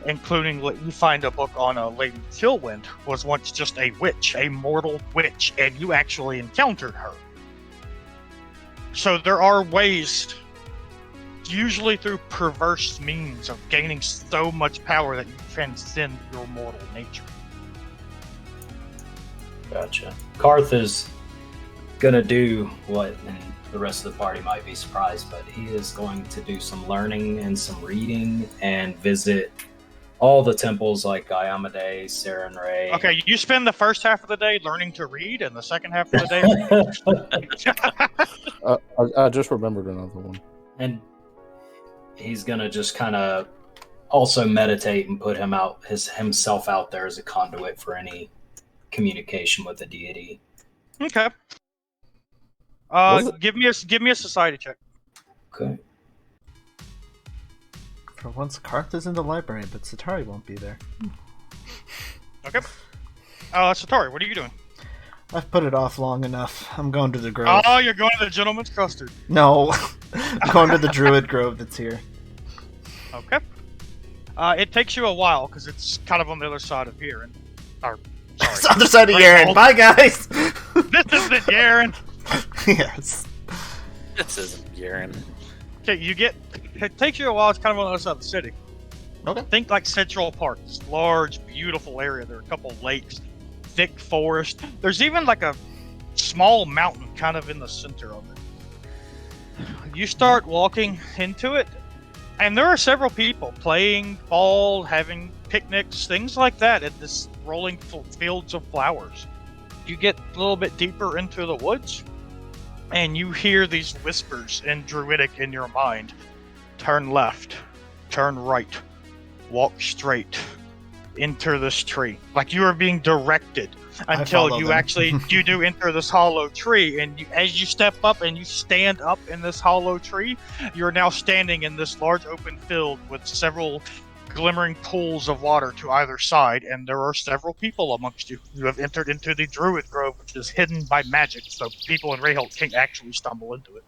including what you find a book on Lady Chillwind was once just a witch, a mortal witch, and you actually encountered her. So there are ways, usually through perverse means, of gaining so much power that you transcend your mortal nature. Gotcha. Karth is gonna do what, and the rest of the party might be surprised, but he is going to do some learning and some reading and visit all the temples like Gaiamade, Sarenrae. Okay, you spend the first half of the day learning to read, and the second half of the day... I just remembered another one. And he's gonna just kind of also meditate and put himself out there as a conduit for any communication with the deity. Okay. Give me a society check. Okay. For once, Karth is in the library, but Setari won't be there. Okay. Setari, what are you doing? I've put it off long enough. I'm going to the Grove. Oh, you're going to the Gentleman's Custard. No, I'm going to the Druid Grove that's here. Okay. It takes you a while because it's kind of on the other side of here. It's the other side of Yaren. Bye, guys. This isn't Yaren. Yes. This isn't Garen. Okay, it takes you a while. It's kind of on the other side of the city. Okay. Think like Central Park, this large, beautiful area. There are a couple lakes, thick forest. There's even like a small mountain kind of in the center of it. You start walking into it, and there are several people playing ball, having picnics, things like that at this rolling fields of flowers. You get a little bit deeper into the woods, and you hear these whispers in Druidic in your mind. Turn left, turn right, walk straight, enter this tree. Like you are being directed until you do enter this hollow tree, and as you step up and you stand up in this hollow tree, you're now standing in this large open field with several glimmering pools of water to either side, and there are several people amongst you. You have entered into the Druid Grove, which is hidden by magic, so people in Rayholt can't actually stumble into it.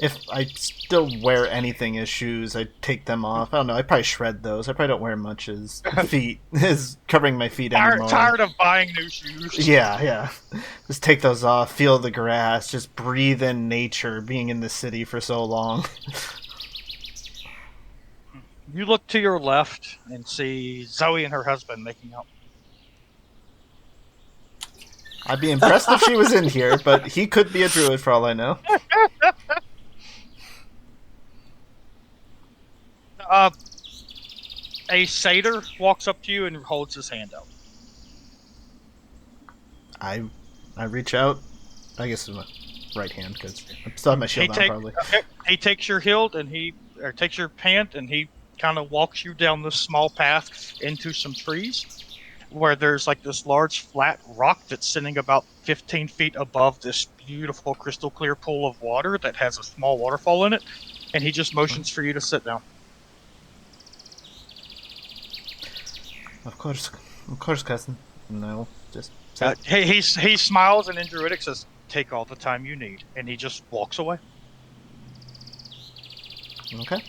If I still wear anything as shoes, I take them off. I don't know. I probably shred those. I probably don't wear much as feet, as covering my feet anymore. Tired of buying new shoes. Yeah. Just take those off, feel the grass, just breathe in nature, being in the city for so long. You look to your left and see Zoe and her husband making out. I'd be impressed if she was in here, but he could be a druid for all I know. A satyr walks up to you and holds his hand out. I reach out. I guess with my right hand because I still have my shield on probably. Okay. He takes your hilt and takes your pant and he kind of walks you down this small path into some trees, where there's like this large flat rock that's sitting about 15 feet above this beautiful crystal clear pool of water that has a small waterfall in it, and he just motions for you to sit down. Of course, cousin. No, just. He smiles and in Druidic says, "Take all the time you need," and he just walks away. Okay.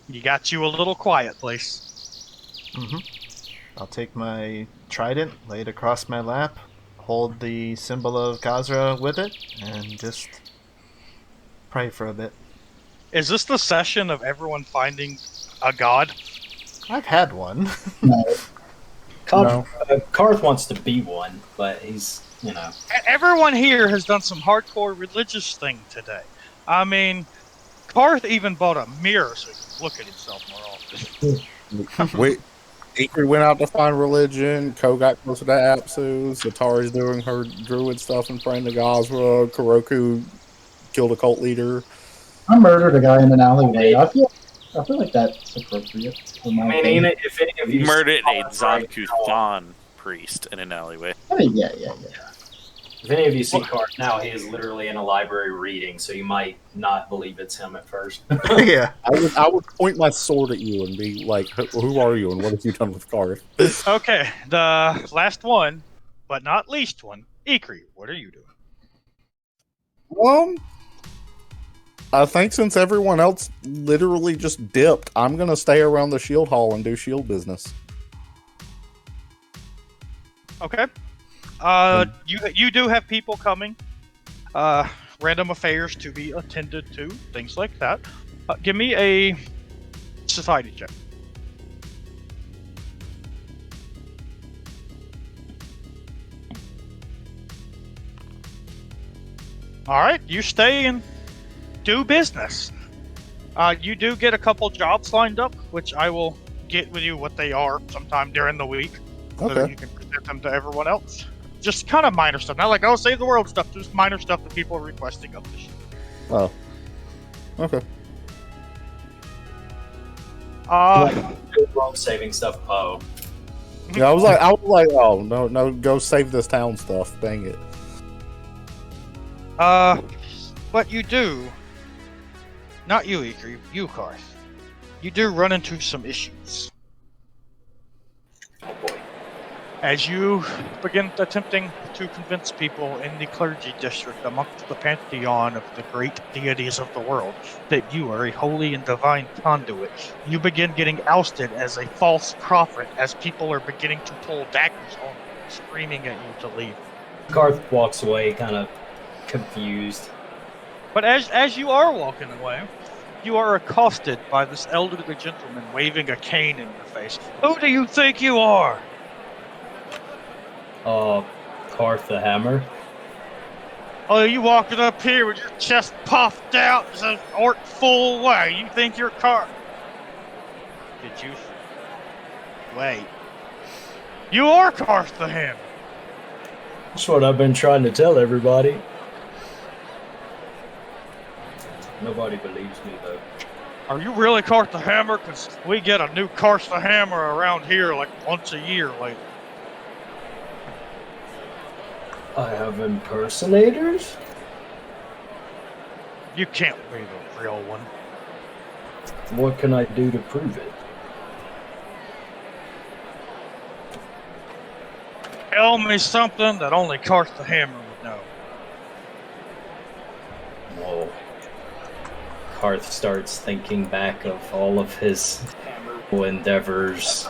You got you a little quiet place. Mm-hmm. I'll take my trident, lay it across my lap, hold the symbol of Khazra with it, and just pray for a bit. Is this the session of everyone finding a god? I've had one. No. Karth wants to be one, but he's, you know. Everyone here has done some hardcore religious thing today. I mean, Karth even bought a mirror so he can look at himself more often. Ikrie went out to find religion. Ko got closer to Apsu. Setari's doing her druid stuff and praying to Gazra. Kuroku killed a cult leader. I murdered a guy in an alleyway. I feel like that's appropriate. For my I mean, if any of you Murdered a Karth right Zanku now- Thon priest in an alleyway. Yeah. If any of you see Karth now, he is literally in a library reading, so you might not believe it's him at first. Yeah. I would point my sword at you and be like, "Who are you? And what have you done with Karth?" Okay, the last one, but not least one, Ikrie, what are you doing? I think since everyone else literally just dipped, I'm gonna stay around the shield hall and do shield business. Okay. You do have people coming. Random affairs to be attended to, things like that. Give me a society check. All right, you stay and do business. You do get a couple jobs lined up, which I will get with you what they are sometime during the week, so that Okay. you can present them to everyone else. Just kind of minor stuff, not like save the world stuff. Just minor stuff that people are requesting of this. Oh. Okay. World saving stuff. Oh, Yeah, I was like, oh no, go save this town stuff. Dang it. But you do, not you, Ikrie, you, Karth. You do run into some issues. oh boy. As you begin attempting to convince people in the clergy district amongst the pantheon of the great deities of the world that you are a holy and divine conduit, you begin getting ousted as a false prophet as people are beginning to pull daggers on you, screaming at you to leave. Karth walks away, kind of confused. But as you are walking away, you are accosted by this elderly gentleman waving a cane in your face. Who do you think you are? Karth the Hammer. Oh, you walking up here with your chest puffed out as an orc full way. You think you're Karth? Did you? Wait. You are Karth the Hammer. That's what I've been trying to tell everybody. Nobody believes me, though. Are you really Karth the Hammer? Because we get a new Karth the Hammer around here like once a year lately. I have impersonators? You can't be the real one. What can I do to prove it? Tell me something that only Karth the Hammer would know. Whoa. Karth starts thinking back of all of his endeavors.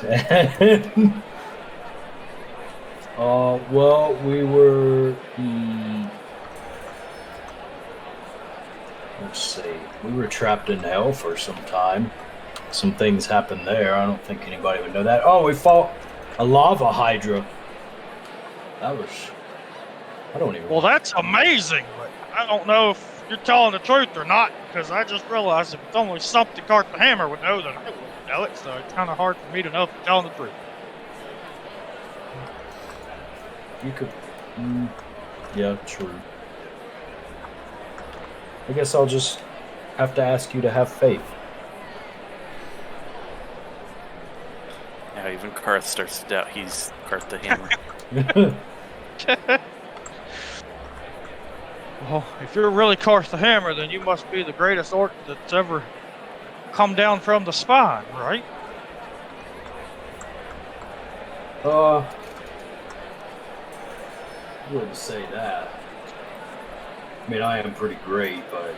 Well, we were... let's see. We were trapped in hell for some time. Some things happened there. I don't think anybody would know that. Oh, we fought a lava Hydra. That was... I don't even... Well, that's amazing, but I don't know if you're telling the truth or not, because I just realized if it's only something Karth the Hammer would know, then I wouldn't know it, so it's kind of hard for me to know if you're telling the truth. You could... yeah, true. I guess I'll just have to ask you to have faith. Yeah, even Karth starts to doubt he's Karth the Hammer. Well, if you're really Karth the Hammer, then you must be the greatest orc that's ever come down from the spine, right? I wouldn't say that. I mean, I am pretty great, but...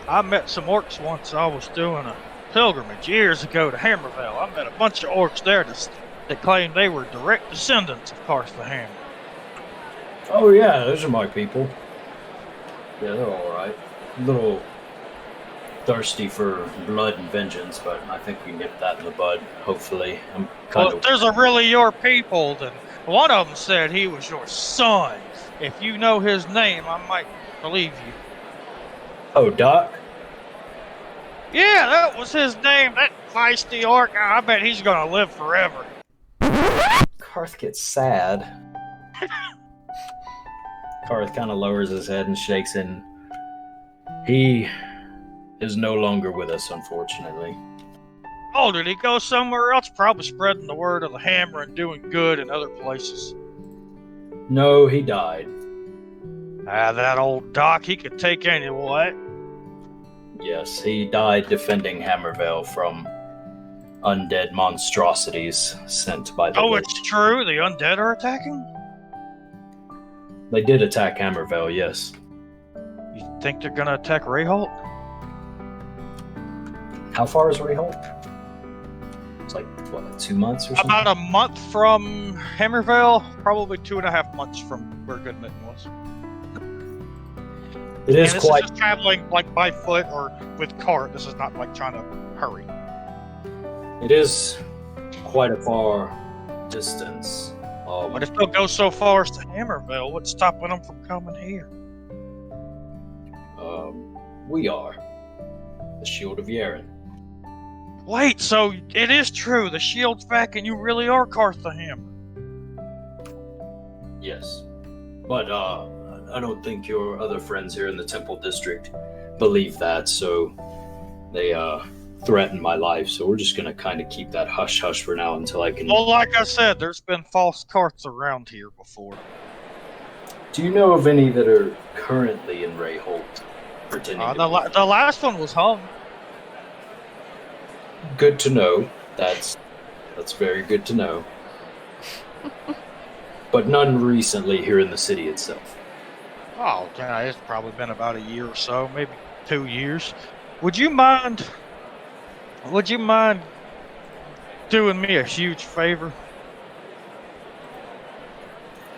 I met some orcs once. I was doing a pilgrimage years ago to Hammervale. I met a bunch of orcs there that claimed they were direct descendants of Karth the Hammer. Oh yeah, those are my people. Yeah, they're alright. Little thirsty for blood and vengeance, but I think we can get that in the bud, hopefully. I'm Well, kind if there's a really your people, then one of them said he was your son. If you know his name, I might believe you. Oh, Doc? Yeah, that was his name. That feisty orc. I bet he's gonna live forever. Karth gets sad. Karth kind of lowers his head and shakes it. He is no longer with us, unfortunately. Oh, did he go somewhere else? Probably spreading the word of the hammer and doing good in other places. No, he died. Ah, that old Doc, he could take any what? Yes, he died defending Hammervale from undead monstrosities sent by the... Oh, it's true? The undead are attacking? They did attack Hammervale, yes. You think they're gonna attack Rayholt? How far is Rayholt? It's like, what, 2 months or something? About a month from Hammervale, probably 2.5 months from where Goodmitten was. It is and this quite... is just traveling like by foot or with cart. This is not like trying to hurry. It is quite a far distance. But if they'll go so far as to Hammervale, what's stopping them from coming here? We are. The Shield of Yaren. Wait, so it is true. The shield's back and you really are Karth the Hammer. Yes. But, I don't think your other friends here in the Temple District believe that, so they, threaten my life, so we're just gonna kind of keep that hush-hush for now until I can... Well, like I said, there's been false Karths around here before. Do you know of any that are currently in Rayholt pretending The last one was hung. Good to know. That's very good to know. But none recently here in the city itself. Oh, yeah, it's probably been about a year or so, maybe 2 years. Would you mind doing me a huge favor?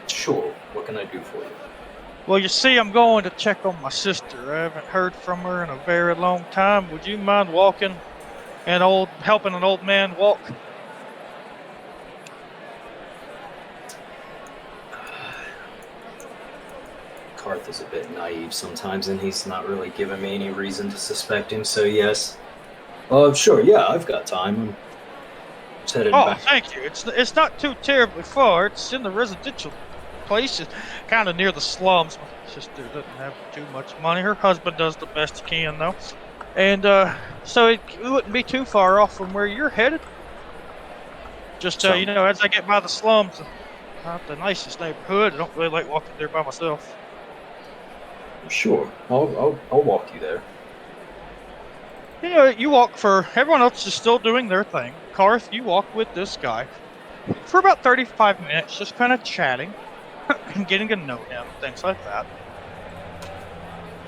Sure. What can I do for you? Well, you see, I'm going to check on my sister. I haven't heard from her in a very long time. Would you mind helping an old man walk? Karth is a bit naive sometimes, and he's not really giving me any reason to suspect him, so yes. Sure, yeah, I've got time. I'm just headed back. Thank you. It's not too terribly far. It's in the residential place. It's kind of near the slums. My sister doesn't have too much money. Her husband does the best he can, though. And so it wouldn't be too far off from where you're headed. Just, as I get by the slums, not the nicest neighborhood. I don't really like walking there by myself. Sure, I'll walk you there. You walk everyone else is still doing their thing. Karth, you walk with this guy for about 35 minutes, just kind of chatting and getting to know him, things like that.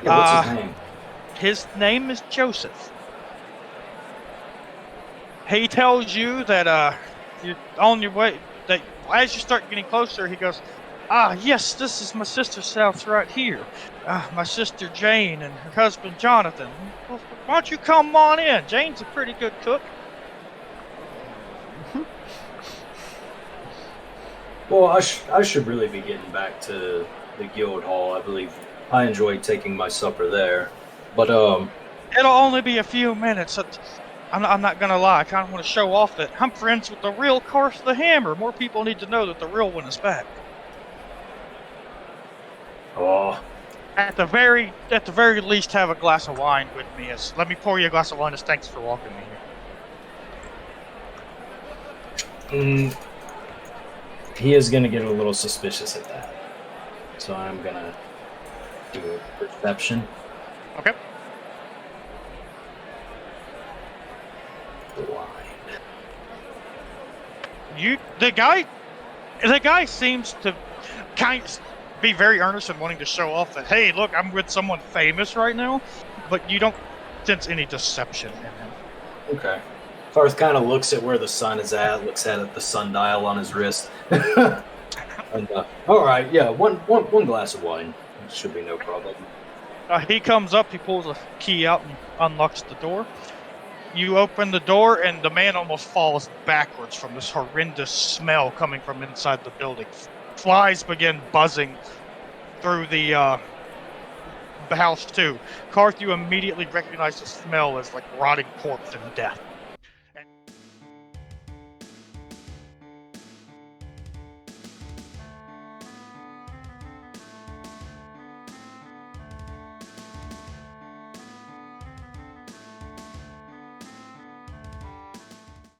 Yeah, what's his name? His name is Joseph. He tells you that you're on your way, that as you start getting closer, he goes, yes, this is my sister's house right here. My sister Jane and her husband Jonathan. Well, why don't you come on in? Jane's a pretty good cook. Well, I should really be getting back to the guild hall. I believe I enjoyed taking my supper there. But, It'll only be a few minutes. I'm not gonna lie, I kind of want to show off that I'm friends with the real Karth the Hammer. More people need to know that the real one is back. Oh, At the very least, have a glass of wine with me. Let me pour you a glass of wine as thanks for walking me here. He is going to get a little suspicious at that. So I'm going to do a perception. Okay. Blind. The guy seems to kind of be very earnest and wanting to show off that, hey, look, I'm with someone famous right now, but you don't sense any deception in him. Okay. Karth kind of looks at where the sun is at, looks at the sundial on his wrist. And, all right, yeah, one glass of wine. Should be no problem. He comes up, he pulls a key out and unlocks the door. You open the door, and the man almost falls backwards from this horrendous smell coming from inside the building. Flies begin buzzing through the house, too. Karth, you immediately recognize the smell as like rotting corpse and death.